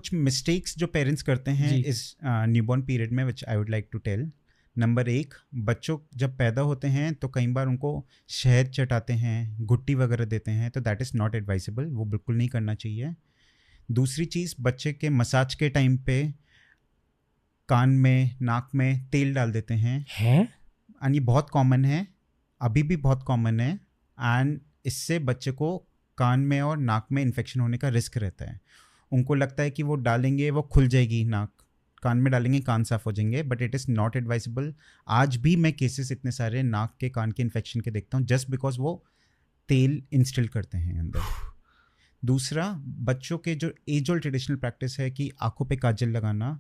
कुछ मिस्टेक्स जो पेरेंट्स करते हैं जी। इस न्यूबॉर्न पीरियड में which I would like to tell. Number 1, बच्चों जब पैदा होते हैं तो कई बार उनको शहद चटाते हैं, गुट्टी वगैरह देते हैं, तो दैट इज़ नॉट एडवाइजेबल, वो बिल्कुल नहीं करना चाहिए। दूसरी चीज़, बच्चे के मसाज के टाइम पे कान में, नाक में तेल डाल देते हैं, एंड ये बहुत कॉमन है, अभी भी बहुत कॉमन है, एंड इससे बच्चे को कान में और नाक में इन्फेक्शन होने का रिस्क रहता है। उनको लगता है कि वो डालेंगे वो खुल जाएगी नाक, कान में डालेंगे कान साफ हो जाएंगे, but it is not advisable. आज भी मैं केसेस इतने सारे नाक के कान के इन्फेक्शन के देखता हूँ जस्ट बिकॉज वो तेल इंस्टिल करते हैं अंदर। दूसरा, बच्चों के जो एज ओल्ड ट्रेडिशनल प्रैक्टिस है कि आंखों पे काजल लगाना,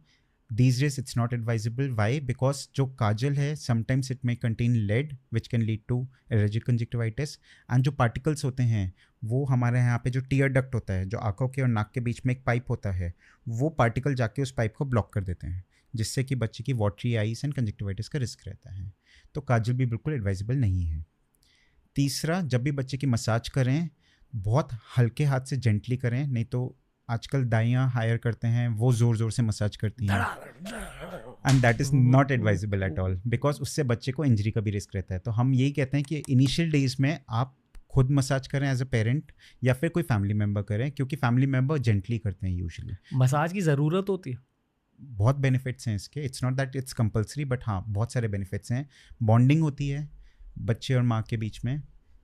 these days it's not advisable. Why? Because जो काजल है sometimes it may contain lead which can lead to allergic conjunctivitis, and जो particles होते हैं वो हमारे यहाँ पे जो टीयर डक्ट होता है, जो आंखों के और नाक के बीच में एक पाइप होता है, वो पार्टिकल जाके उस पाइप को ब्लॉक कर देते हैं, जिससे कि बच्चे की वाटरी आईज एंड कंजक्टिवाइटिस का रिस्क रहता है। तो काजल भी बिल्कुल एडवाइजेबल नहीं है। तीसरा, जब भी बच्चे की मसाज करें बहुत हल्के हाथ से जेंटली करें, नहीं तो आजकल दाइयाँ हायर करते हैं, वो ज़ोर ज़ोर से मसाज करती हैं, and that is not advisable at all, because उससे बच्चे को इंजरी का भी रिस्क रहता है। तो हम यही कहते हैं कि इनिशियल डेज में आप खुद मसाज करें एज अ पेरेंट, या फिर कोई फैमिली मेम्बर करें, क्योंकि फैमिली मेम्बर जेंटली करते हैं यूजुअली। मसाज की ज़रूरत होती है? बहुत बेनिफिट्स हैं इसके, it's not that it's compulsory, but हाँ बहुत सारे बेनिफिट्स हैं। बॉन्डिंग होती है बच्चे और माँ के बीच में।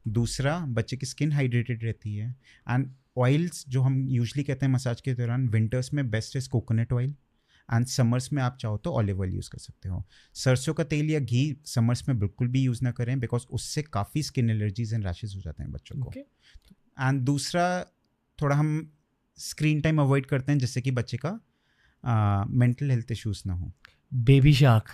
दूसरा, बच्चे की स्किन हाइड्रेटेड रहती है, एंड ऑयल्स जो हम यूजुअली कहते हैं मसाज के दौरान, विंटर्स में best is coconut oil, and summers में आप चाहो तो ऑलिव ऑयल यूज़ कर सकते हो। सरसों का तेल या घी समर्स में बिल्कुल भी यूज़ ना करें, बिकॉज उससे काफ़ी स्किन एलर्जीज एंड रैशेज हो जाते हैं बच्चों को। एंड दूसरा, थोड़ा हम स्क्रीन टाइम अवॉइड करते हैं जिससे कि बच्चे का मेंटल हेल्थ इश्यूज ना हो। Baby shark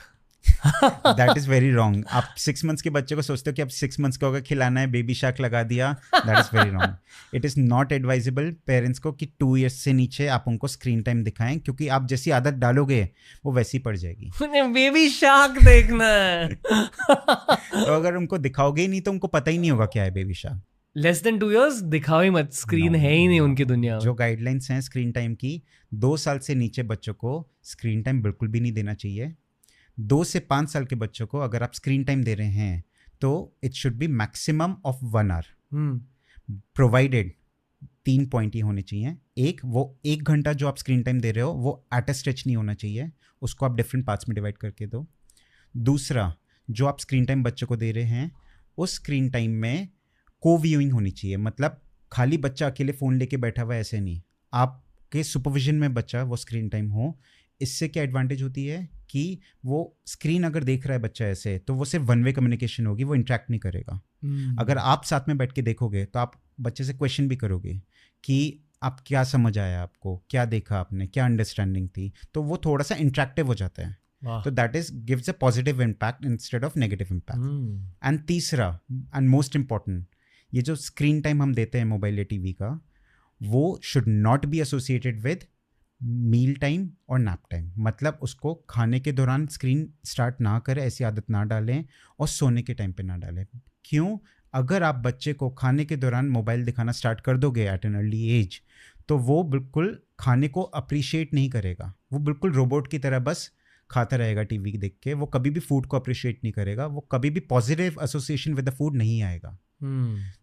that is very wrong. आप 6 मंथ्स के बच्चे को सोचते हो कि अब 6 मंथ्स का होगा, खिलाना है, बेबी शार्क लगा दिया, that is very wrong. It is not advisable parents को कि 2 इयर्स से नीचे आप उनको स्क्रीन टाइम दिखाएं, क्योंकि आप जैसी आदत डालोगे वो वैसी पड़ जाएगी। बेबी शार्क देखना है। तो अगर उनको दिखाओगे ही नहीं तो उनको पता ही नहीं होगा क्या है baby shark. Less than 2 years दिखाओ ही मत, स्क्रीन है ही नहीं उनकी दुनिया में। जो गाइडलाइंस हैं स्क्रीन टाइम की, 2 साल से नीचे बच्चों को स्क्रीन टाइम बिल्कुल भी नहीं देना चाहिए। 2 से 5 साल के बच्चों को अगर आप स्क्रीन टाइम दे रहे हैं तो it should be maximum of 1 hour, provided 3 point ही होने चाहिए। एक, वो 1 घंटा जो आप स्क्रीन टाइम दे रहे हो वो एट अ स्ट्रेच नहीं होना चाहिए, उसको आप डिफरेंट पार्ट्स में डिवाइड करके दो। दूसरा, जो आप स्क्रीन टाइम बच्चों को दे रहे हैं उस स्क्रीन टाइम में को व्यूइंग होनी चाहिए, मतलब खाली बच्चा अकेले फ़ोन लेके बैठा हुआ है ऐसे नहीं, आपके सुपरविजन में बच्चा वो स्क्रीन टाइम हो। इससे क्या एडवांटेज होती है कि वो स्क्रीन अगर देख रहा है बच्चा ऐसे, तो वो सिर्फ वन वे कम्युनिकेशन होगी, वो इंटरेक्ट नहीं करेगा। अगर आप साथ में बैठ के देखोगे तो आप बच्चे से क्वेश्चन भी करोगे कि आप क्या समझ आया, आपको क्या देखा, आपने क्या अंडरस्टैंडिंग थी, तो वो थोड़ा सा इंटरेक्टिव हो जाता है। तो that is gives a positive impact instead of negative impact. And तीसरा एंड मोस्ट इम्पॉर्टेंट, ये जो स्क्रीन टाइम हम देते हैं मोबाइल या टीवी का, वो should not be associated with meal time और नैप टाइम। मतलब उसको खाने के दौरान स्क्रीन स्टार्ट ना करें, ऐसी आदत ना डालें, और सोने के टाइम पे ना डालें। क्यों? अगर आप बच्चे को खाने के दौरान मोबाइल दिखाना स्टार्ट कर दोगे एट एन अर्ली एज, तो वो बिल्कुल खाने को अप्रिशिएट नहीं करेगा, वो बिल्कुल रोबोट की तरह बस खाता रहेगा टीवी देख के, वो कभी भी फूड को अप्रिशिएट नहीं करेगा, वो कभी भी positive association with the food नहीं आएगा।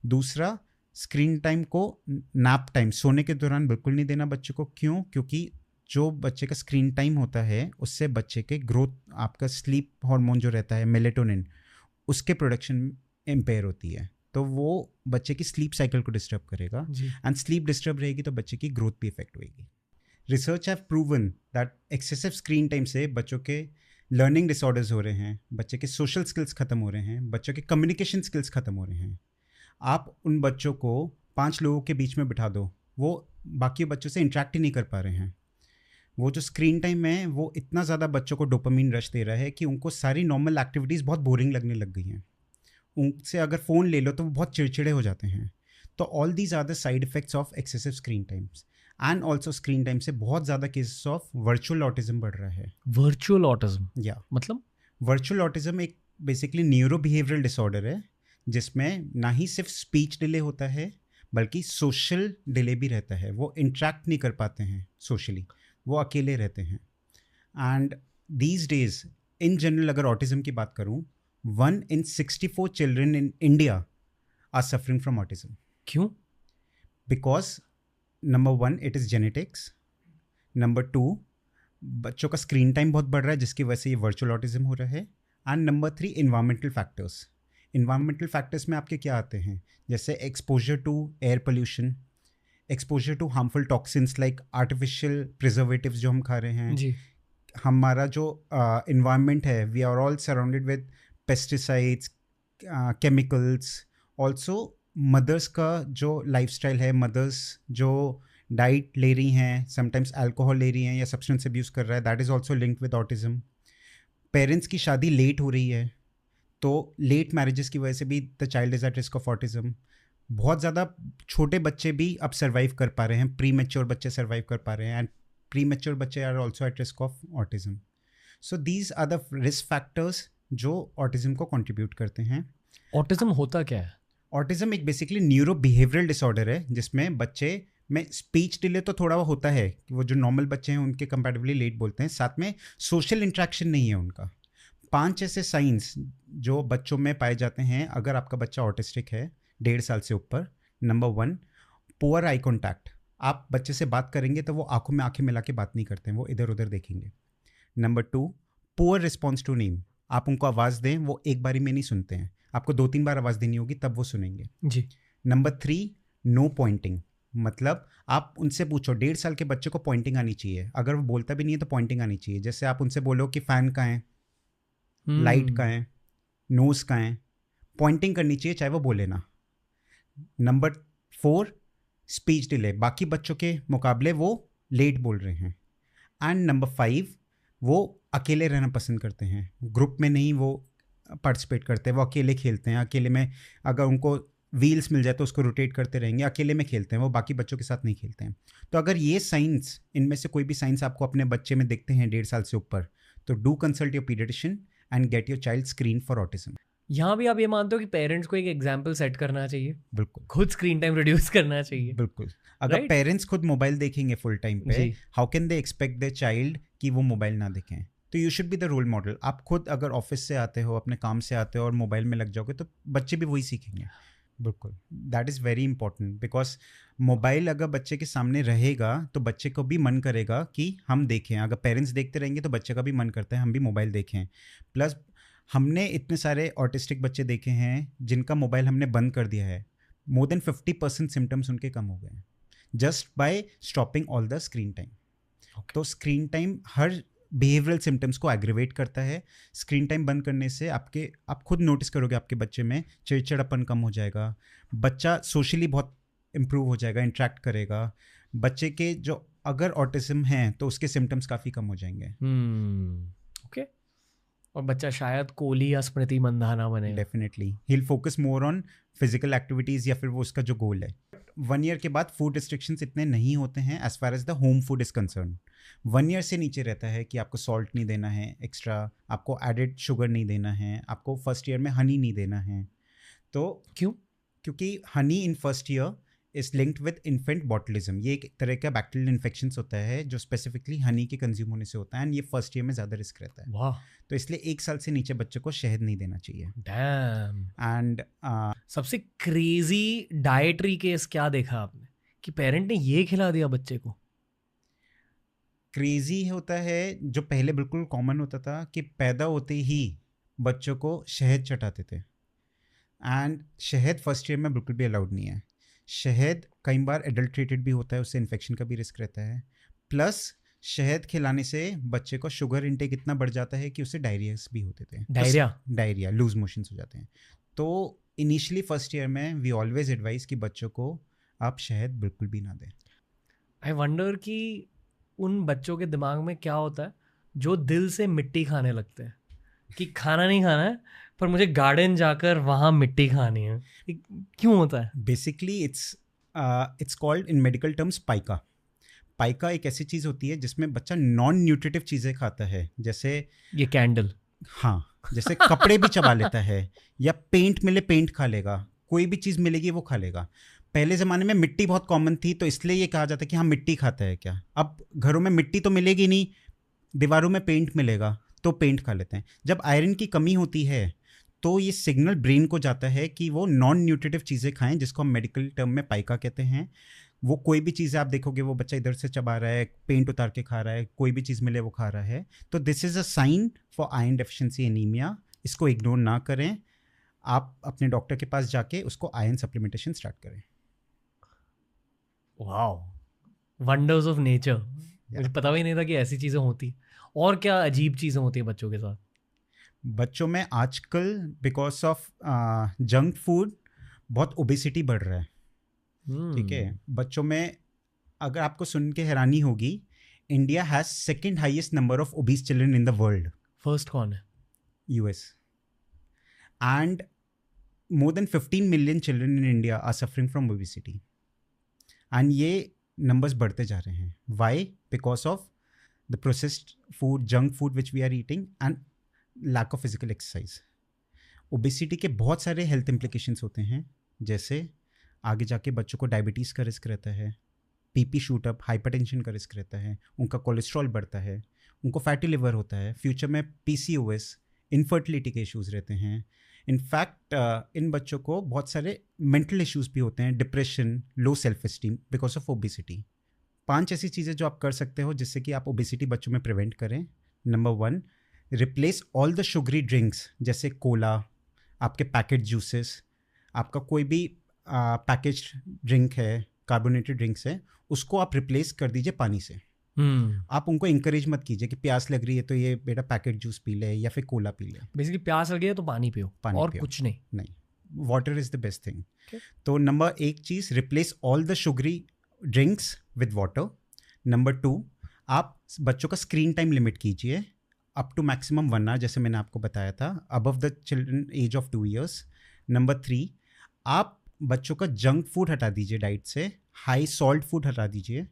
दूसरा, स्क्रीन टाइम को नैप टाइम, सोने के दौरान बिल्कुल नहीं देना बच्चे को। क्यों? क्योंकि जो बच्चे का स्क्रीन टाइम होता है उससे बच्चे के ग्रोथ, आपका स्लीप हार्मोन जो रहता है मेलेटोनिन, उसके प्रोडक्शन इम्पेयर होती है, तो वो बच्चे की स्लीप साइकिल को डिस्टर्ब करेगा, एंड स्लीप डिस्टर्ब रहेगी तो बच्चे की ग्रोथ भी इफेक्ट होगी। Research have proven that excessive screen time से बच्चों के लर्निंग डिसऑर्डर्स हो रहे हैं, बच्चे के सोशल स्किल्स खत्म हो रहे हैं, बच्चों के कम्युनिकेशन स्किल्स खत्म हो रहे हैं। आप उन बच्चों को 5 लोगों के बीच में बिठा दो, वो बाकी बच्चों से इंटरेक्ट ही नहीं कर पा रहे हैं। वो जो स्क्रीन टाइम है वो इतना ज़्यादा बच्चों को डोपामिन रश दे रहा है कि उनको सारी नॉर्मल एक्टिविटीज़ बहुत बोरिंग लगने लग गई हैं। उनसे अगर फ़ोन ले लो तो वो बहुत चिड़चिड़े हो जाते हैं। तो all these are the side effects of excessive screen times. And also screen time से बहुत ज़्यादा केसेस ऑफ वर्चुअल ऑटिज्म बढ़ रहा है। Virtual autism? या मतलब वर्चुअल ऑटिज्म एक बेसिकली न्यूरो बिहेवियरल डिसऑर्डर है, जिसमें ना ही सिर्फ स्पीच डिले होता है बल्कि सोशल डिले भी रहता है। वो इंटरेक्ट नहीं कर पाते हैं सोशली, वो अकेले रहते हैं. And these days in general अगर ऑटिज्म की बात करूँ, 1 in 64 children in India are suffering from autism. क्यों? Because number 1 it is genetics, number 2 बच्चों का स्क्रीन टाइम बहुत बढ़ रहा है जिसकी वजह से ये वर्चुअल ऑटिज्म हो रहा है, and number 3 environmental factors. Environmental factors में आपके क्या आते हैं, जैसे exposure to air pollution, exposure to harmful toxins like artificial preservatives जो हम खा रहे हैं जी. हमारा जो इन्वायरमेंट है, we are all surrounded with pesticides, chemicals. Also mothers का जो लाइफस्टाइल है, मदर्स जो डाइट ले रही हैं, समटाइम्स अल्कोहल ले रही हैं या सब्सटेंस अब्यूज़ कर रहा है, that is also linked with autism. Parents की शादी लेट हो रही है, तो लेट मैरिजेस की वजह से भी the child is eight risk of autism. बहुत ज़्यादा छोटे बच्चे भी अब सर्वाइव कर पा रहे हैं, प्री मैच्योर बच्चे सर्वाइव कर पा रहे हैं, एंड प्री मैच्योर बच्चे are also at risk of autism. So these are the risk factors जो ऑटिज्म को कंट्रीब्यूट करते हैं. ऑटिज्म होता क्या है? ऑटिज्म एक बेसिकली न्यूरो बिहेवियरल डिसऑर्डर है जिसमें बच्चे में स्पीच डिले तो थोड़ा होता है कि वो जो नॉर्मल बच्चे हैं उनके कंपैरेटिवली लेट बोलते हैं, साथ में सोशल इंटरेक्शन नहीं है उनका. 5 ऐसे साइंस जो बच्चों में पाए जाते हैं अगर आपका बच्चा ऑटिस्टिक है 1.5 साल से ऊपर. Number 1, poor eye contact. आप बच्चे से बात करेंगे तो वो आंखों में आंखें मिला के बात नहीं करते हैं, वो इधर उधर देखेंगे. Number 2, poor response to name. आप उनको आवाज़ दें, वो एक बारी में नहीं सुनते हैं, आपको 2-3 बार आवाज़ देनी होगी तब वो सुनेंगे. जी. Number 3, no pointing. मतलब आप उनसे पूछो, 1.5 साल के बच्चे को पॉइंटिंग आनी चाहिए, अगर वो बोलता भी नहीं है तो पॉइंटिंग आनी चाहिए. जैसे आप उनसे बोलो कि फ़ैन कहाँ है, लाइट कहाँ है, नोज़ कहाँ है, पॉइंटिंग करनी चाहिए चाहे वो बोले ना. Number 4, speech delay. बाकी बच्चों के मुकाबले वो लेट बोल रहे हैं. एंड नंबर 5, वो अकेले रहना पसंद करते हैं, ग्रुप में नहीं वो पार्टिसिपेट करते हैं, वो अकेले खेलते हैं. अकेले में अगर उनको व्हील्स मिल जाए तो उसको रोटेट करते रहेंगे, अकेले में खेलते हैं, वो बाकी बच्चों के साथ नहीं खेलते हैं. तो अगर ये साइंस, इनमें से कोई भी साइंस आपको अपने बच्चे में दिखते हैं 1.5 साल से ऊपर, तो do consult your paediatrician and get your child screen for autism. यहाँ भी आप ये मानते हो कि पेरेंट्स को एक एग्जाम्पल सेट करना चाहिए, बिल्कुल खुद स्क्रीन टाइम रिड्यूस करना चाहिए. बिल्कुल. अगर पेरेंट्स खुद मोबाइल देखेंगे फुल टाइम पे, how can they expect their child कि वो मोबाइल ना देखें. तो you should be the role model. आप खुद अगर ऑफिस से आते हो, अपने काम से आते हो और मोबाइल में लग जाओगे तो बच्चे भी वही सीखेंगे. बिल्कुल, that is very important, because mobile अगर बच्चे के सामने रहेगा तो बच्चे को भी मन करेगा कि हम देखें. अगर पेरेंट्स देखते रहेंगे तो बच्चे का भी मन करता है हम भी मोबाइल देखें. प्लस हमने इतने सारे ऑटिस्टिक बच्चे देखे हैं जिनका मोबाइल हमने बंद कर दिया है, मोर देन 50% सिम्टम्स उनके कम हो गए हैं just by stopping all the screen time. तो स्क्रीन टाइम हर बिहेवियरल सिम्टम्स को एग्रीवेट करता है. स्क्रीन टाइम बंद करने से आप खुद नोटिस करोगे आपके बच्चे में चिड़चिड़ापन कम हो जाएगा, बच्चा सोशली बहुत इम्प्रूव हो जाएगा, इंटरेक्ट करेगा. बच्चे के जो अगर ऑटिज्म है तो उसके सिम्टम्स काफ़ी कम हो जाएंगे. ओके. और बच्चा शायद कोहली या स्मृति मंधाना बने. Definitely he will focus more on physical activities या फिर वो उसका जो गोल है. 1 ईयर के बाद फूड रिस्ट्रिक्शंस इतने नहीं होते हैं as far as the home food is concern. 1 year से नीचे रहता है कि आपको सॉल्ट नहीं देना है एक्स्ट्रा, आपको एडेड शुगर नहीं देना है, आपको फर्स्ट ईयर में हनी नहीं देना है. तो क्यों? क्योंकि honey in first year is linked with infant botulism. ये एक तरह का बैक्टीरियल इन्फेक्शन होता है जो स्पेसिफिकली हनी के कंज्यूम होने से होता है, एंड ये फर्स्ट ईयर में ज़्यादा रिस्क रहता है. वाह. तो इसलिए 1 साल से नीचे बच्चों को शहद नहीं देना चाहिए. डैम. एंड सबसे क्रेजी डाइटरी केस क्या देखा आपने कि पेरेंट ने ये खिला दिया बच्चे को? क्रेजी होता है जो पहले बिल्कुल कॉमन होता था कि पैदा होते ही बच्चों को शहद चटाते थे, एंड शहद फर्स्ट ईयर में बिल्कुल भी अलाउड नहीं है. शहद कई बार एडल्ट्रेटेड भी होता है, उससे इन्फेक्शन का भी रिस्क रहता है. प्लस शहद खिलाने से बच्चे को शुगर इंटेक इतना बढ़ जाता है कि उससे डायरियास भी होते थे. डायरिया लूज मोशंस हो जाते हैं. तो इनिशियली फर्स्ट ईयर में वी ऑलवेज एडवाइस कि बच्चों को आप शहद बिल्कुल भी ना दें. आई वंडर कि उन बच्चों के दिमाग में क्या होता है जो दिल से मिट्टी खाने लगते हैं कि खाना नहीं खाना है पर मुझे गार्डन जाकर वहाँ मिट्टी खानी है. क्यों होता है? Basically it's called in medical terms pica. Pica एक ऐसी चीज़ होती है जिसमें बच्चा नॉन न्यूट्रिटिव चीज़ें खाता है, जैसे ये कैंडल. हाँ, जैसे कपड़े भी चबा लेता है, या पेंट मिले पेंट खा लेगा, कोई भी चीज़ मिलेगी वो खा लेगा. पहले ज़माने में मिट्टी बहुत कॉमन थी, तो इसलिए ये कहा जाता है कि हाँ मिट्टी खाता है क्या। अब घरों में मिट्टी तो मिलेगी नहीं, दीवारों में पेंट मिलेगा, तो पेंट खा लेते हैं। जब आयरन की कमी होती है तो ये सिग्नल ब्रेन को जाता है कि वो नॉन न्यूट्रिटिव चीज़ें खाएं, जिसको हम मेडिकल टर्म में पाइका कहते हैं। वो कोई भी चीज़ आप देखोगे, वो बच्चा इधर से चबा रहा है, पेंट उतार के खा रहा है, कोई भी चीज़ मिले वो खा रहा है। तो this is a sign for iron deficiency anaemia. इसको इग्नोर ना करें, आप अपने डॉक्टर के पास जाके उसको आयरन सप्लीमेंटेशन स्टार्ट करें। Wow, wonders of nature. मुझे पता भी नहीं था कि ऐसी चीज़ें होती। और क्या अजीब चीज़ें होती हैं बच्चों के साथ? बच्चों में आजकल बिकॉज ऑफ जंक फूड बहुत ओबेसिटी बढ़ रहा है। ठीक है, बच्चों में अगर आपको सुन के हैरानी होगी, India has second highest number of obese children in the world. First कौन है? US. And more than 15 million children in India are suffering from obesity. And ये numbers बढ़ते जा रहे हैं. Why? Because of the processed food, junk food which we are eating and lack of physical exercise. Obesity के बहुत सारे health implications होते हैं, जैसे आगे जाके बच्चों को डायबिटीज़ का रिस्क रहता है, पीपी शूट अप, हाइपरटेंशन का रिस्क रहता है, उनका कोलेस्ट्रॉल बढ़ता है, उनको फैटी लिवर होता है, फ्यूचर में पीसीओएस, इनफर्टिलिटी के इश्यूज़ रहते हैं। इनफैक्ट इन बच्चों को बहुत सारे मेंटल इश्यूज़ भी होते हैं, depression, low self esteem because of obesity. 5 ऐसी चीज़ें जो आप कर सकते हो जिससे कि आप ओबेसिटी बच्चों में प्रिवेंट करें। Number 1, replace all the sugary drinks, जैसे कोला, आपके पैकेट जूसेस, आपका कोई भी पैकेज ड्रिंक है, कार्बोनेटेड ड्रिंक्स है, उसको आप रिप्लेस कर दीजिए पानी से। आप उनको इंकरेज मत कीजिए कि प्यास लग रही है तो ये बेटा पैकेट जूस पी ले या फिर कोला पी ले। बेसिकली प्यास लगी है तो पानी पियो, और पियो। कुछ नहीं, water is the best thing. तो नंबर 1 चीज़, replace all the sugary drinks with water. Number 2, आप बच्चों का स्क्रीन टाइम लिमिट कीजिए अप टू मैक्सिमम 1 आवर, जैसे मैंने आपको बताया था, above the children age of 2 years। Number 3, आप बच्चों का जंक फूड हटा दीजिए डाइट से, हाई सॉल्ट फूड हटा दीजिए,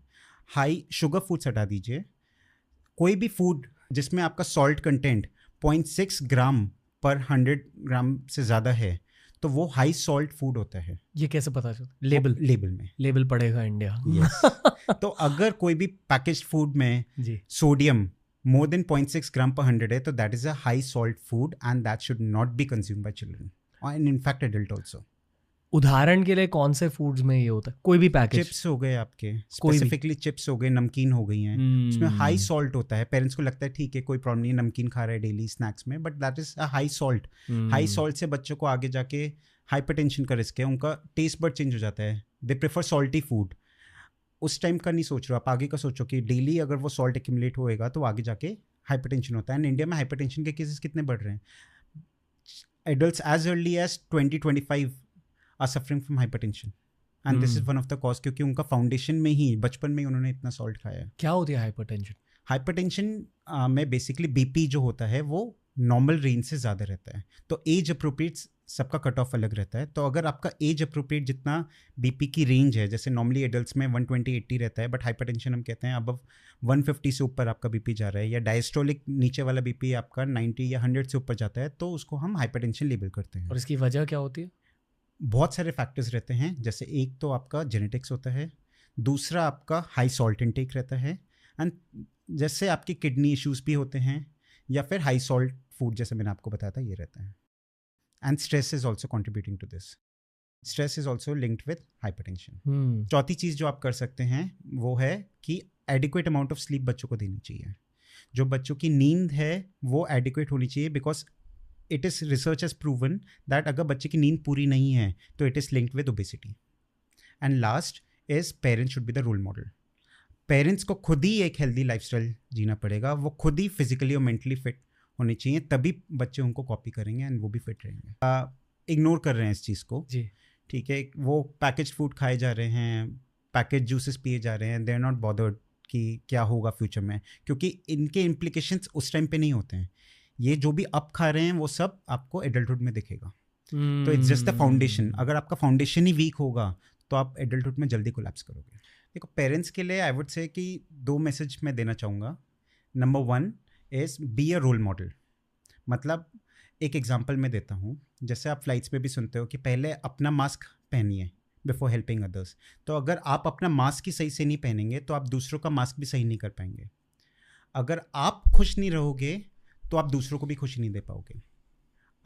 हाई शुगर फूड्स हटा दीजिए। कोई भी फूड जिसमें आपका सॉल्ट कंटेंट 0.6 ग्राम पर 100 ग्राम से ज़्यादा है तो वो हाई सॉल्ट फूड होता है। ये कैसे पता चलता? लेबल में लेबल पड़ेगा इंडिया। yes. तो अगर कोई भी पैकेज्ड फूड में सोडियम मोर देन 0.6 ग्राम पर 100 है तो that is a high salt food and that should not B consume by children and in fact adult also. उदाहरण के लिए कौन से फूड्स में ये होता है? कोई भी पैकेज, चिप्स हो गए आपके, स्पेसिफिकली चिप्स हो गए, नमकीन हो गई हैं, उसमें हाई सॉल्ट होता है। पेरेंट्स को लगता है ठीक है कोई प्रॉब्लम नहीं, नमकीन खा रहा है डेली स्नैक्स में, but that is a high salt. High salt से बच्चों को आगे जाके हाइपरटेंशन का रिस्क है, उनका टेस्ट बड चेंज हो जाता है, दे प्रेफर सॉल्टी फूड। उस टाइम का नहीं सोच रहे आप, आगे का सोचो कि डेली अगर वो सॉल्ट एक्यूमुलेट होएगा तो आगे जाके हाइपरटेंशन होता है। एंड इंडिया में हाइपरटेंशन के केसेस कितने बढ़ रहे हैं? Adults as early age 20-25 are suffering from hypertension and this is one of the cause, क्योंकि उनका फाउंडेशन में ही बचपन में ही उन्होंने इतना सॉल्ट खाया है। क्या होती है हाइपरटेंशन? हाइपरटेंशन में बेसिकली बीपी जो होता है वो नॉर्मल रेंज से ज़्यादा रहता है, तो एज अप्रोप्रिएट सबका कट ऑफ अलग रहता है। तो अगर आपका एज अप्रोप्रिएट जितना बीपी की रेंज है, जैसे नॉर्मली एडल्ट्स में 120-80 रहता है, बट हाइपरटेंशन हम कहते हैं अब 150 से ऊपर आपका बीपी जा रहा है, या डायस्टोलिक नीचे वाला बीपी आपका 90 या 100 से ऊपर जाता है, तो उसको हम हाइपरटेंशन लेबल करते हैं। और इसकी वजह क्या होती है? बहुत सारे फैक्टर्स रहते हैं, जैसे एक तो आपका जेनेटिक्स होता है, दूसरा आपका हाई सॉल्ट इनटेक रहता है, एंड जैसे आपकी किडनी इश्यूज भी होते हैं, या फिर हाई सॉल्ट फूड जैसे मैंने आपको बताया था ये रहता है। And stress is also contributing to this. Stress is also linked with hypertension. चौथी चीज़ जो आप कर सकते हैं वो है कि एडिक्वेट अमाउंट ऑफ स्लीप बच्चों को देनी चाहिए। जो बच्चों की नींद है वो एडिक्वेट होनी चाहिए, because it is research has proven that अगर बच्चे की नींद पूरी नहीं है तो it is linked with obesity. And last is parents should be the role model. Parents को खुद ही एक हेल्दी लाइफस्टाइल जीना पड़ेगा, वो खुद ही फिजिकली और मेंटली फिट होनी चाहिए, तभी बच्चे उनको कॉपी करेंगे एंड वो भी फिट रहेंगे। इग्नोर कर रहे हैं इस चीज़ को जी, ठीक है, वो पैकेज फूड खाए जा रहे हैं, पैकेज जूसेस पिए जा रहे हैं, दे आर नॉट बॉदर्ड कि क्या होगा फ्यूचर में, क्योंकि इनके इम्प्लीकेशंस उस टाइम पे नहीं होते हैं। ये जो भी अब खा रहे हैं वो सब आपको एडल्टहुड में दिखेगा। तो इट्स जस्ट द फाउंडेशन। अगर आपका फाउंडेशन ही वीक होगा तो आप एडल्टहुड में जल्दी कोलैप्स करोगे। देखो, पेरेंट्स के लिए आई वुड से कि 2 मैसेज मैं देना चाहूँगा। Number 1 is be a role model. मतलब एक एग्जांपल मैं देता हूँ, जैसे आप फ्लाइट्स में भी सुनते हो कि पहले अपना मास्क पहनिए बिफोर हेल्पिंग अदर्स। तो अगर आप अपना मास्क ही सही से नहीं पहनेंगे तो आप दूसरों का मास्क भी सही नहीं कर पाएंगे। अगर आप खुश नहीं रहोगे तो आप दूसरों को भी खुशी नहीं दे पाओगे।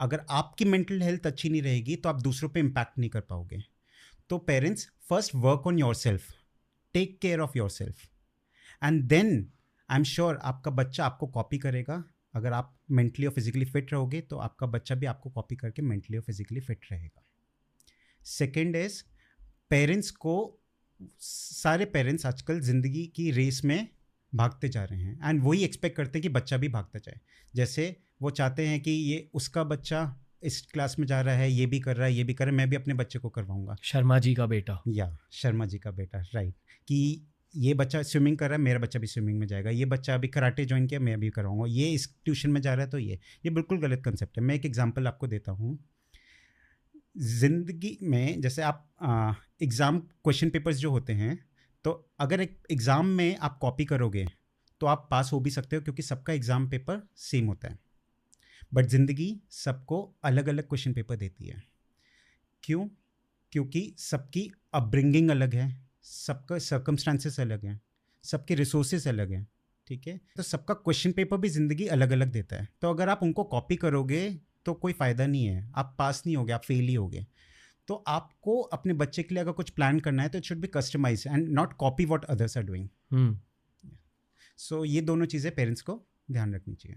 अगर आपकी मेंटल हेल्थ अच्छी नहीं रहेगी तो आप दूसरों पे इम्पैक्ट नहीं कर पाओगे। तो parents first work on yourself, take care of yourself, and then I am sure आपका बच्चा आपको कॉपी करेगा। अगर आप मेंटली और फिजिकली फिट रहोगे तो आपका बच्चा भी आपको कॉपी करके मेंटली और फिजिकली फिट रहेगा। सेकेंड इज पेरेंट्स को, सारे पेरेंट्स आजकल ज़िंदगी की रेस में भागते जा रहे हैं एंड वही एक्सपेक्ट करते हैं कि बच्चा भी भागता जाए। जैसे वो चाहते हैं कि ये उसका बच्चा इस क्लास में जा रहा है, ये भी कर रहा है, ये भी कर रहा है, मैं भी अपने बच्चे को करवाऊंगा। शर्मा जी का बेटा, या शर्मा जी का बेटा, राइट। कि ये बच्चा स्विमिंग कर रहा है, मेरा बच्चा भी स्विमिंग में जाएगा। ये बच्चा अभी कराटे ज्वाइन किया, मैं भी करवाऊंगा। ये इस ट्यूशन में जा रहा है तो ये बिल्कुल गलत कंसेप्ट है। मैं एक एग्जांपल आपको देता हूँ। ज़िंदगी में जैसे आप एग्ज़ाम क्वेश्चन पेपर्स जो होते हैं, तो अगर एक एग्ज़ाम में आप कॉपी करोगे तो आप पास हो भी सकते हो क्योंकि सबका एग्ज़ाम पेपर सेम होता है। बट ज़िंदगी सबको अलग अलग क्वेश्चन पेपर देती है। क्यों? क्योंकि सबकी अपब्रिंगिंग अलग है, सबका सर्कमस्टांसेस अलग हैं, सबके रिसोर्सेज अलग हैं, ठीक है। तो सबका क्वेश्चन पेपर भी ज़िंदगी अलग अलग देता है। तो अगर आप उनको कॉपी करोगे तो कोई फ़ायदा नहीं है, आप पास नहीं होगे, आप फेल ही होगे। तो आपको अपने बच्चे के लिए अगर कुछ प्लान करना है तो it should be customise and not copy what others are doing. So ये दोनों चीज़ें पेरेंट्स को ध्यान रखनी चाहिए।